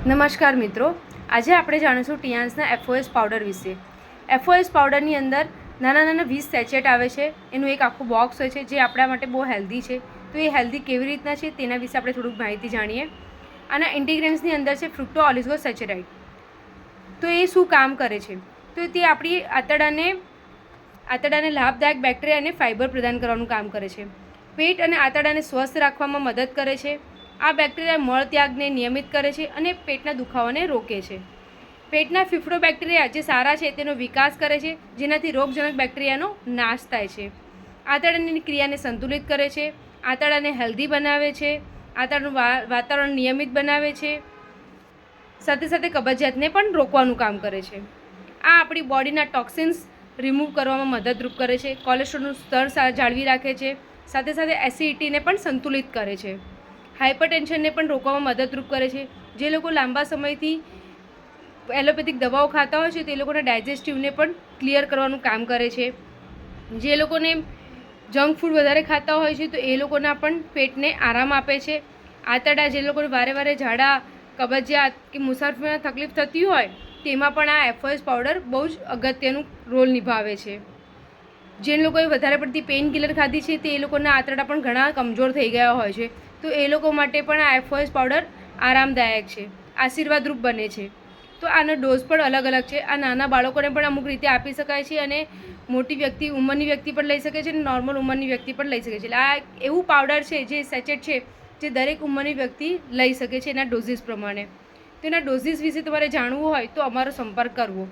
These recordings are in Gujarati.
નમસ્કાર મિત્રો, આજે આપણે જાણીશું ટીયાન્સના એફઓએસ પાવડર વિશે. એફઓએસ પાવડરની અંદર નાના નાના 20 સેચેટ આવે છે. એનું એક આખું બોક્સ હોય છે જે આપણા માટે બહુ હેલ્ધી છે. તો એ હેલ્ધી કેવી રીતના છે તેના વિશે આપણે થોડુંક માહિતી જાણીએ. આના ઇન્ટિગ્રેન્ટ્સની અંદર છે ફ્રુક્ટો ઓલિગોસેચેરાઇડ. તો એ શું કામ કરે છે? તો તે આપણી આંતરડાને લાભદાયક બેક્ટેરિયા અને ફાઇબર પ્રદાન કરવાનું કામ કરે છે. પેટ અને આંતરડાને સ્વસ્થ રાખવામાં મદદ કરે છે. આ બેક્ટેરિયા મળત્યાગને નિયમિત કરે છે અને પેટના દુખાવાને રોકે છે. પેટના ફીફડો બેક્ટેરિયા જે સારા છે તેનો વિકાસ કરે છે, જેનાથી રોગજનક બેક્ટેરિયાનો નાશ થાય છે. આંતરડાની ક્રિયાને સંતુલિત કરે છે, આંતરડાને હેલ્ધી બનાવે છે, આંતરડાનું વાતાવરણ નિયમિત બનાવે છે, સાથે સાથે કબજિયાતને પણ રોકવાનું કામ કરે છે. આ આપણી બોડીના ટોક્સિન્સ રિમૂવ કરવામાં મદદરૂપ કરે છે, કોલેસ્ટ્રોલનું સ્તર જાળવી રાખે છે, સાથે સાથે એસિડિટીને પણ સંતુલિત કરે છે, હાઇપરટેન્શનને પણ રોકવામાં મદદરૂપ કરે છે. જે લોકો લાંબા સમયથી એલોપેથિક દવાઓ ખાતા હોય છે તે લોકોના ડાયજેસ્ટિવને પણ ક્લિયર કરવાનું કામ કરે છે. જે લોકોને જંક ફૂડ વધારે ખાતા હોય છે તો એ લોકોના પણ પેટને આરામ આપે છે. આંતરડા જે લોકોને વારે વારે ઝાડા, કબજિયાત કે મુસાફરીમાં તકલીફ થતી હોય તેમાં પણ આ એફઓએસ પાવડર બહુ જ અગત્યનું રોલ નિભાવે છે. જે લોકોએ વધારે પડતી પેઇન કિલર ખાધી છે તે એ લોકોના આંતરડા પણ ઘણા કમજોર થઈ ગયા હોય છે, તો એ લોકો માટે પણ આ એફઓએસ પાવડર આરામદાયક છે, આશીર્વાદરૂપ બને છે. તો આનો ડોઝ પણ અલગ અલગ છે. આ નાના બાળકોને પણ અમુક રીતે આપી શકાય છે અને મોટી વ્યક્તિ, ઉંમરની વ્યક્તિ પણ લઈ શકે છે અને નોર્મલ ઉંમરની વ્યક્તિ પણ લઈ શકે છે. એટલે આ એવું પાવડર છે, જે સેચેટ છે, જે દરેક ઉંમરની વ્યક્તિ લઈ શકે છે એના ડોઝીસ પ્રમાણે. તો એના ડોઝીસ વિશે તમારે જાણવું હોય તો અમારો સંપર્ક કરવો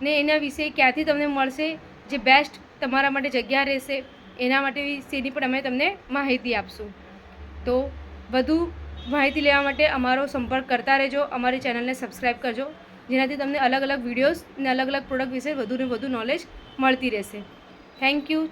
ને એના વિશે ક્યાંથી તમને મળશે, જે બેસ્ટ તમારા માટે જગ્યા રહેશે એના માટે વિશેની પણ અમે તમને માહિતી આપશું. તો વધુ માહિતી લેવા માટે અમારો સંપર્ક કરતા રહેજો. અમારી ચેનલને સબસ્ક્રાઈબ કરજો, જેનાથી તમને અલગ અલગ વિડીયોઝ અને અલગ અલગ પ્રોડક્ટ વિશે વધુને વધુ નોલેજ મળતી રહેશે. Thank you.